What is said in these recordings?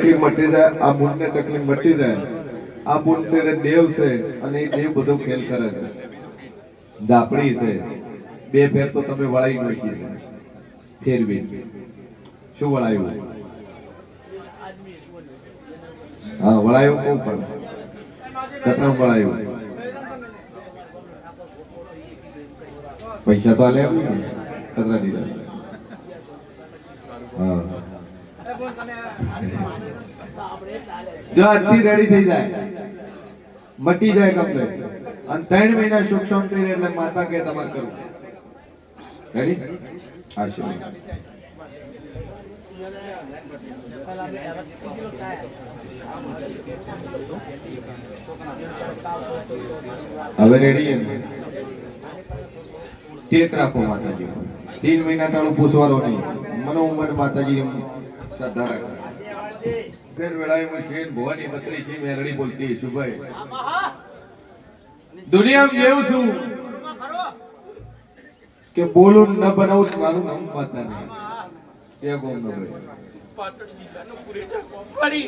તકલીફ મટી જાય, આ બુનને તકલીફ મટી જાય. આ બુન છે એ દેવ છે અને એ દેવ બધો ખેલ કરે છે. ઝાપડી છે, બે ફેર તો તમે વળાઈ ગઈ છે. ફેરવી શું વળાયું? હા વળાયું કહું પણ કથા વળાયું પૈસા તો આલે કતરા દીધા. હા જો આજથી રેડી થઈ જાય, મટી જાય કમ્પ્લેટ અને 3 મહિના સુખ શાંતિ એટલે માતા કે તમારે કરવું. રેડી? આશીર્વાદ. હવે રેડી ટેક રાખો માતાજી. 3 મહિના તાળું પૂછવાનો નહીં. મનોમન માતાજી એમ શ્રદ્ધા રાખે. ફેર વેળાએ શેન ભવાની બત્રી છે મેરડી બોલતી શુભાઈ દુનિયામાં જેવું છું કે બોલું ન બનાવું મારું નામ માતા નહીં છે ગોમ નો ભાઈ.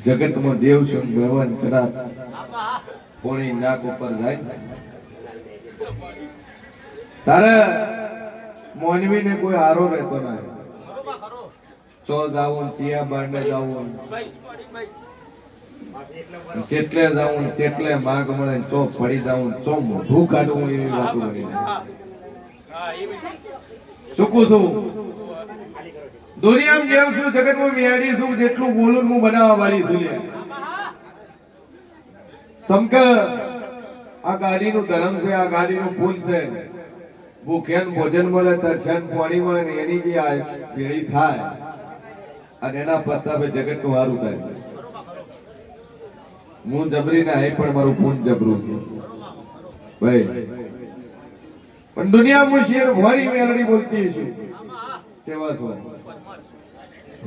જગતમાં દેવ છે ભગવાન કરા પોણી નાક ઉપર જાય. તારે મોનવી ને કોઈ હારો રહેતો નથી. ચો જાવું ચિયા બાંડે જાવું ચેટલે જાવું ચેટલે માગ મળે ચો પડી જાવું ચો મોઢું કાઢવું એવી વાતો બની. સુકું છું દુનિયામાં જેવું છું જગતમાં મેળી છું જેટલું બોલું હું બનાવવા વાળી છું. સમક આ ગાડીનું ધર્મ છે, આ ગાડીનું ફૂલ છે. ભૂખ્યાન ભોજન મળે, તરસ્યાન પાણી મળે ને એની જે આ પેઢી થાય અને એના પ્રતાપે જગતનું સારું થાય. હું જબરી ના હે પણ મારું પૂન જબરું છે ભાઈ. પણ દુનિયામાં શેર ભરી મેલડી બોલતી છું. સેવા છો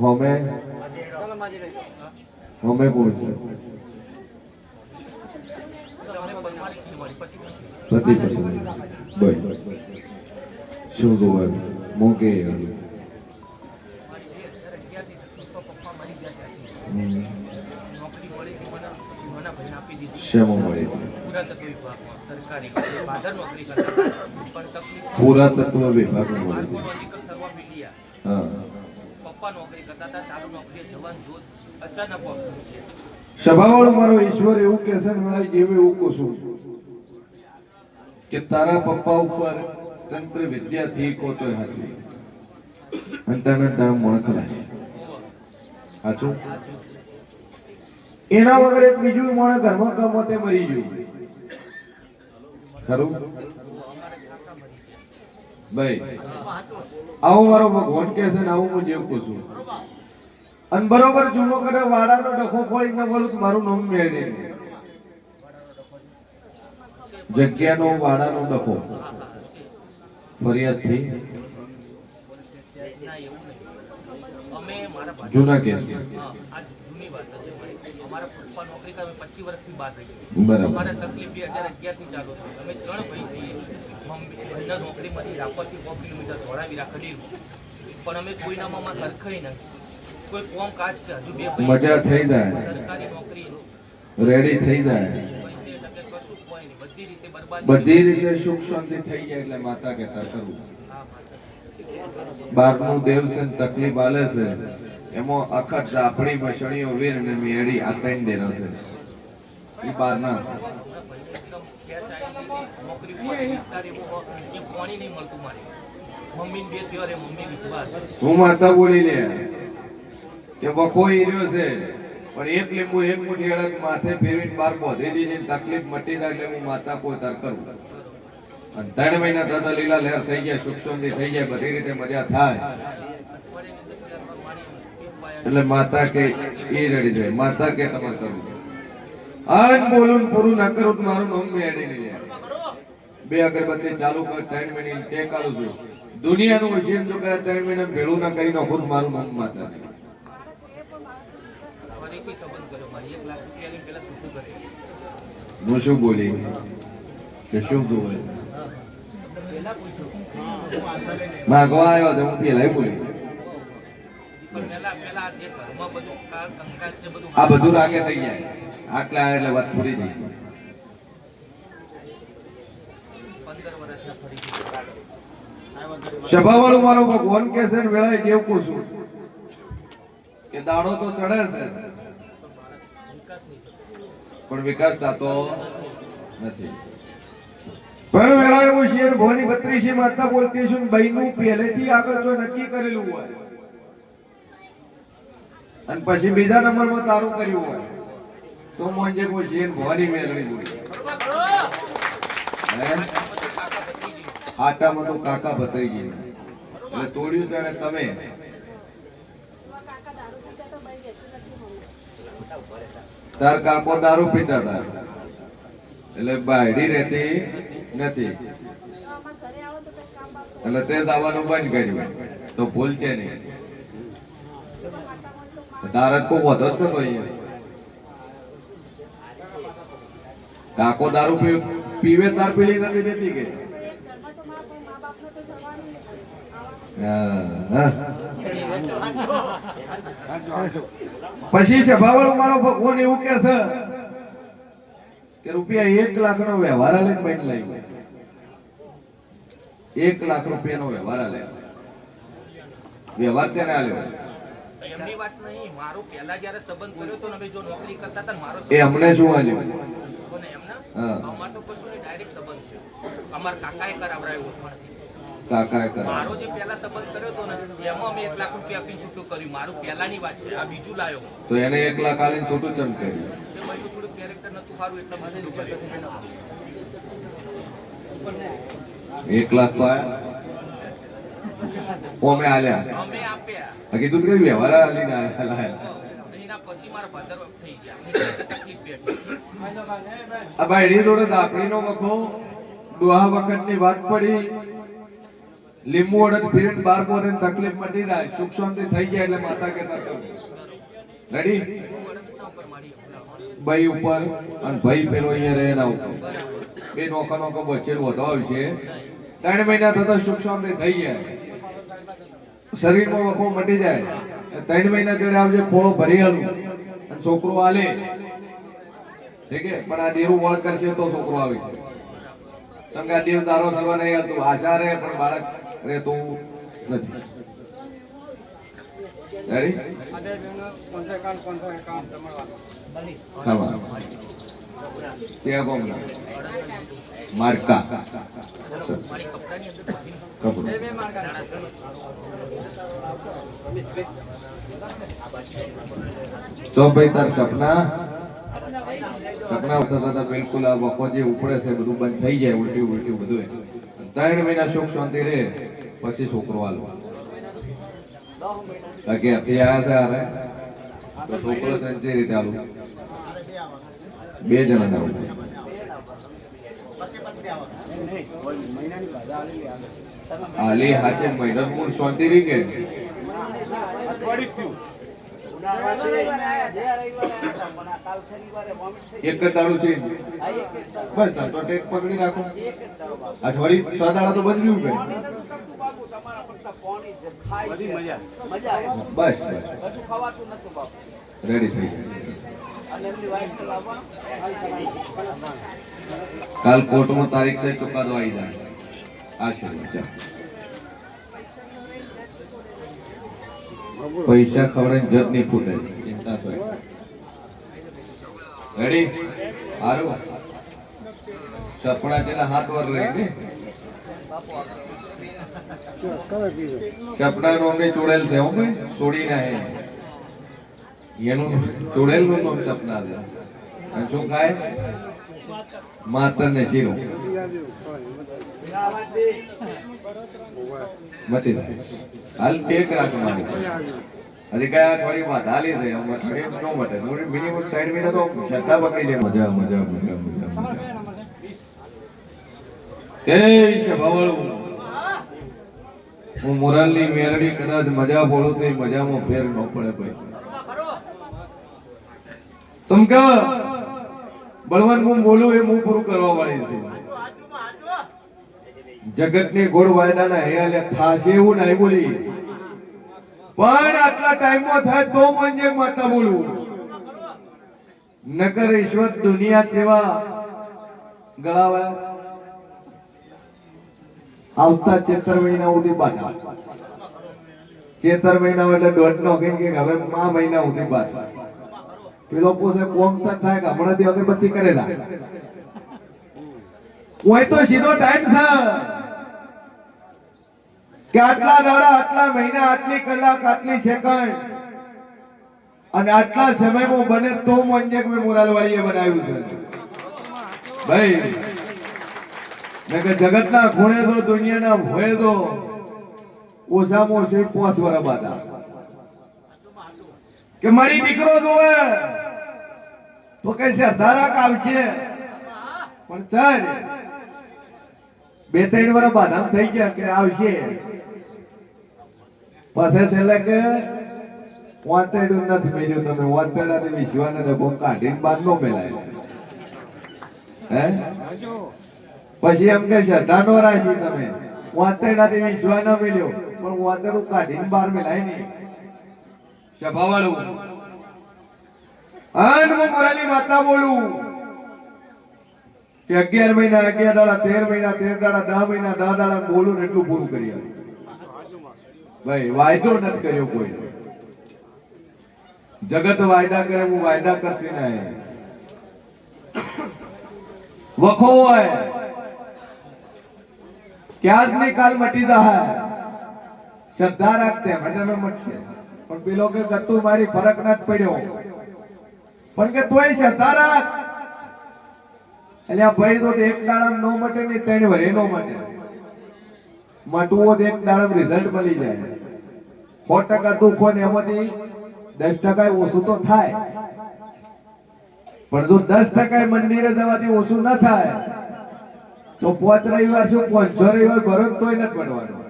હોમે હોમે કોણ છે? પતિ પત્ની બસ શું જોવાનું મોકે શેમો મળે પુરાતત્વ વિભાગમાં મળે. હા સભાવાળો મારો ઈશ્વર એવું કહેશે મળાય જેવું એવું કહું છું કે તારા પપ્પા ઉપર તંત્ર વિદ્યાથી કોતો હાચું અંતરના તારા મોણખલા હાચું. એના વગર એક બીજું મોણ ઘરમાં કમતે મરી ગયું ખરું ભાઈ. આવું મારો ભગવાન કહે છે ને આવું હું જેવું કહું છું. અને બરોબર જૂનો કરે વાડાનો ડખો ખોઈ ન બોલું મારું નામ મેળે જગ્યાનો વાડાનો ડખો ફરિયાદ થઈ જૂના કેસ. બરાબર મજા થઈ જાય, રેડી થઈ જાય, બધી રીતે સુખ શાંતિ થઈ જાય એટલે માતા કહેતા કરવું. બારનું દેવ છે તકલીફ આલે છે એમાં અખત ઝાપડી મસણીઓ વીર અને મેળી આ 3 દેરા છે એ બારના છે. હું માતા બોલી લે કે વખો હીર્યો છે પણ એક લીંબુ એક મુઠ્ઠી અડદ માથે ફેરવીને બાર બોધી દીધી તકલીફ મટી જાય એટલે હું માતા કોઈ તાર કરું. અને 3 મહિના થતા લીલા લહેર થઈ ગયા, સુખ શાંતિ થઈ જાય, બધી રીતે મજા થાય એટલે માતા કે એ રેડી જાય. માતા કે તમારે કરવું આજ બોલું પૂરું ના કરું તો મારું નામ મેળી નહીં. 2 અગરબત્તી ચાલુ કર 3 મહિને ટેક આલું છું. દુનિયાનું મશીન જો કરે 3 મહિના ભેળું ના કરી નાખું મારું નામ માતા. હું શું બોલી કે શું જોવે માગવા આવ્યો તો હું પેલા બોલી આ બધું રાગે થઈ જાય આટલા એટલે વાત પૂરી થઈ સભાવાળું મારો ભગવાન કે છે વેળાએ કેવું કહું છું કે દાડો તો ચડે છે પણ વિકાસ થતો નથી પણ વેળાએ હું શેર ભવાની 32 માતા બોલતી છું બહેનું પહેલેથી આગળ જો નક્કી કરેલું હોય અને પછી બીજા નંબરમાં તારું કર્યું હોય તો મોંજે કોઈ શેર ભવાની મેળવી બોલી આટામાં તો કાકા બતાઈ ગઈ એટલે તોડ્યું છે અને તમે તાર કાકો દારૂ પીતા હતા એટલે બાયડી રહેતી નથી એટલે તે દાવાનું બંધ કર્યું તો ભૂલ છે નહીં તારા કોઈ વધો જ નતો અહીંયા કાકો દારૂ પીવે તાર પેલી નથી દેતી કે પછી સભાવાળો મારો ભગવાન એવું કે છે કે રૂપિયા 1 લાખ નો વ્યવહાર લઈને બહેન લઈ 1 લાખ રૂપિયા નો વ્યવહાર લે વ્યવહાર છે ને આલ્યો એમની વાત નહીં મારો પહેલા જ્યારે સંબંધ કર્યો તો ને જો નોકરી કરતા હતા મારો એ અમને શું આલ્યો કોને એમના અમાર તો કશું નહીં ડાયરેક્ટ સંબંધ છે અમાર કાકાએ કરાવરાયો કાકાએ કરાવ મારો જે પહેલા સંબંધ કર્યો તો ને એમાં અમે 1 લાખ રૂપિયા આપીને છૂટું કર્યું મારું પહેલાની વાત છે આ બીજું લાયો તો એને 1 લાખ આલીને છૂટું ચમ કર્યું એ બધું થોડું કેરેક્ટર નતું સારું એટલે મને છૂટું કર્યું 1 લાખ તો આયા ઓમે આલ્યા અમે આપ્યા કીધું કે વ્યવહાર આલીને આયા એના પછી મારા ફાધર થઈ ગયા તકલીફ પેટી આ ભાઈ જોડે દાપડીનો વખો દુહા વખતની વાત પડી લીંબુ અડદ ફીરીને 12 પોરે તકલીફ મટી જાય સુખ શાંતિ થઈ જાય એટલે માતા કહેતા કરો રેડી ભાઈ ઉપર અને ભાઈ પેલો અહીંયા રહે ના ઉપર બે નોખા નોખા બચેલ વધો આવશે 3 મહિના થતા સુખ શાંતિ થઈ જાય શરીરમાં વખો મટી જાય 3 મહિના ચડે આવજે ખોળો ભરી આલું અને છોકરો આલે ઠીક છે પણ આ દેવું વળ કરશે તો છોકરો આવે છે સંગા દેવ તારો સર્વ નહીં આવતું આશા રહે પણ બાળક રહેતું નથી રેડી માર્કા તો ભાઈ તાર સપના થતા બિલકુલ આ વખો જે ઉપડે છે બધું બંધ થઈ જાય ઉલટી બધું 3 મહિના સુખ શાંતિ રહે પછી છોકરો આલો બાકી અત્યારે આવ્યા છે તો છોકરો સંચી રીતે આલું 2 જણા ના આલી હાથે મહિના મૂળ શાંતિ રહી કે એક દાડો છે બસ તો ટેક પકડી રાખો અઠવાડિયે 6 દાડા તો બદલ્યું કે બસ રેડી થઈ જાય કાલ કોર્ટમાં તારીખ છે ચુકાદો આવી જાય આ છે પૈસા ખવડાવીને જત નહીં ફૂટે ચિંતા થાય રેડી હારું સપના છે હાથ વાર રહી ને સપના નો અમને ચોડેલ છે હું ભાઈ છોડી ના એનું ચોડેલ નું નામ સપના છે અને શું ખાય માતર ને શીરો મટી જાય હાલ ટેક રાખ મારી હજી કયા થોડી વાત હાલી છે થોડી ન મટે મિનિમમ 3 મહિના તો શ્રદ્ધા પકડી લે મજા કે છે ભવળું હું મોરાલની મેરડી કદાચ મજા બોલું તો મજામાં ફેર ન પડે ભાઈ સમકા બળવાન હું બોલું એ હું પૂરું કરવા વાળી છું જગતની ગોળ વાયદાના હેલે ખાસ એવું નહીં બોલી પણ આટલા ટાઈમમાં થાય તો મંજે માતા બોલવું નકર ઈશ્વર દુનિયા જેવા ગળાવે આવતા ચેતર મહિના સુધી બાધા ચેતર મહિના એટલે દોઢ નો કે હવે મા મહિના સુધી બાધા પેલો પૂછે કોમ થાય કે હમણાંથી અગરબત્તી કરેલા કોઈ તો સીધો ટાઈમ છે કે આટલા દાડા આટલા મહિના આટલી કલાક આટલી સેકન્ડ અને આટલા સમયમાં બને તો મંજક મેં મોરાલવાળીએ બનાવ્યું છે ભાઈ મેં કે જગતના ખૂણે તો દુનિયાના ભોય તો ઓછામાં ઓછી 5 વર્ષ બાદ કે મારી દીકરો જોવે તો કે છે ધારાક આવશે પણ ચાલ 2-3 વર્ષ બાદ આમ થઈ ગયા કે આવશે પછી છેલ્લે કે વાંતેડું નથી મેળ્યું તમે વાંતેડાને વિશ્વાને ડબ્બો કાઢીને બહાર નો મેલાય હે પછી એમ કે શ્રદ્ધાનો રાશિ તમે વાંતેડાથી વિશ્વા ન મેળ્યો પણ વાંતેડું કાઢીને બહાર મેલાય નહીં સભાવાળું અને હું મોરાલી માતા બોલું કે 11 મહિના 11 દાડા 13 મહિના 13 દાડા 10 મહિના 10 દાડા બોલું ને એટલું પૂરું કરી આવ્યું ભાઈ વાયદો નથી કર્યો કોઈ જગત વાયદા કરે હું વાયદા કરતી નહીં વખો હોય ક્યાં જ કાલ મટી જાય શ્રદ્ધા રાખતે મને મટશે પણ પેલો કે ગતું મારી ફરક ના જ પડ્યો પણ કે તોય શ્રદ્ધા રાખ એટલે ભાઈ તો એક દાડામ નો મટે ને 3 વર્ષે નો મટે મટવો તો એક દાડામ રિઝલ્ટ મળી જાય 100% દુઃખ હોય ને એમાંથી 10% ઓછું તો થાય પણ જો 10% મંદિરે જવાથી ઓછું ના થાય તો 5 રવિવાર શું 5 રવિવાર ભરો તોય નથી પડવાનું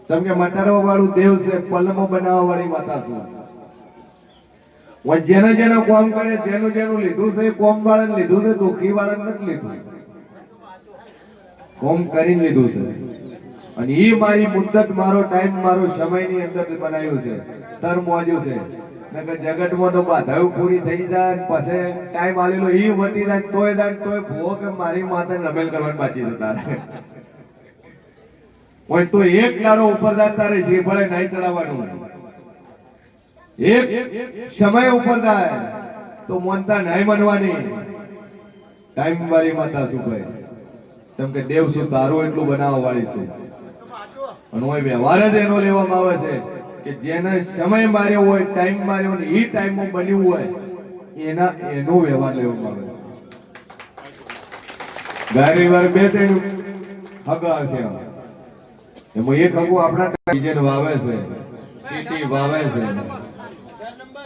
જેમ કે મટારવા વાળું દેવ છે પલમો બનાવવા વાળી માતા છું જેને જેને કોમ કરે જેનું જેનું લીધું છે કોમ વાળાને લીધું છે દુઃખી વાળાને નથી લીધું કોમ કરીને લીધું છે અને એ મારી મુદ્દત મારો ટાઈમ મારો સમયની અંદર બનાવ્યું છે તર મોજ્યું છે નકર જગતમાં તો બાધાઓ પૂરી થઈ જાય પછી ટાઈમ આલેલો ઈ વધી જાય તોય ભૂવો કે મારી માતાને રમેલ કરવાની બાકી જતા રહે કોઈ તો એક દાડો ઉપર જતા રહે શ્રીફળે નહીં ચડાવવાનું એક સમય ઉપર જાય તો મોનતા નહીં બનવાની ટાઈમ વાળી માતા શું કહે જેમ કે દેવ શું તારું એટલું બનાવવા વાળી છું અને હોય વ્યવહાર જ એનો લેવામાં આવે છે કે જેને સમય માર્યો હોય ટાઈમ માર્યો ને એ ટાઈમમાં બન્યું હોય એનો વ્યવહાર લેવામાં આવે ઘણી વાર 2-3 હગા છે એમાં એક હગું આપણા ડીજે વાવે છે ટીટી વાવે છે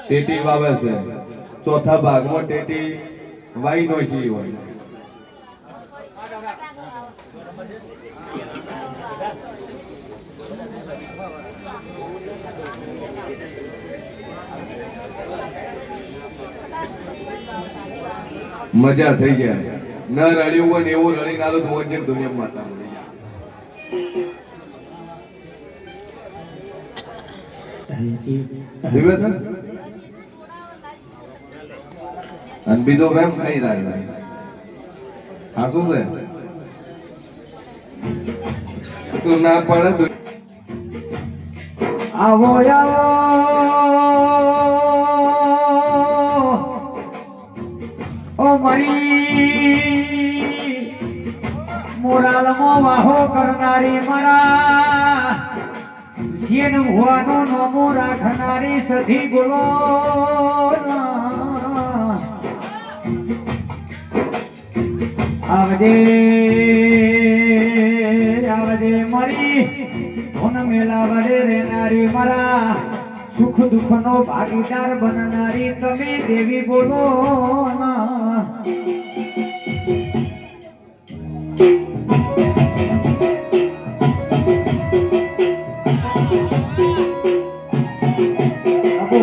ટેટી વાવે છે ચોથા ભાગમાં ટેટી વાઈ નો છે હોય મજા થઈ જાય ન રડ્યું હોય ને એવું રડી નાલો તો જેમ દુનિયા માતા મળી જાય અને બીજો કેમ ખાઈ જાય હા શું છે તું ના પડે આવો આવો ઓ મારી મોરાલમાં વાહો કરનારી મારા જેન ભુવાનો નોમો રાખનારી સધી બોલો આવજે આવજે મારી ધોન મેલા વડે રહેનારી મારા સુખ દુઃખ નો ભાગીદાર બનનારી તમે દેવી બોલો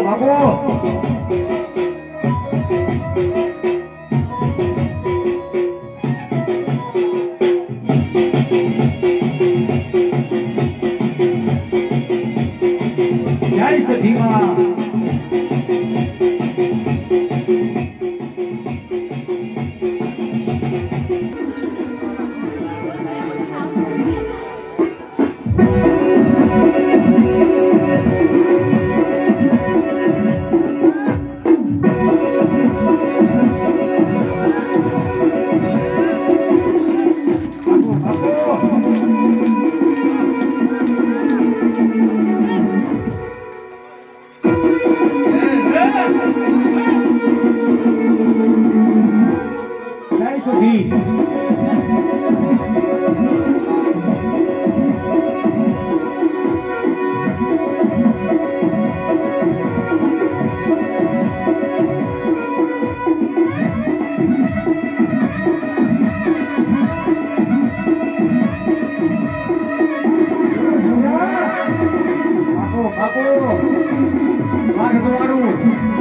બાબુ જય સખીમાં જય સખી બાપુ બાપુ વાઘ તમારું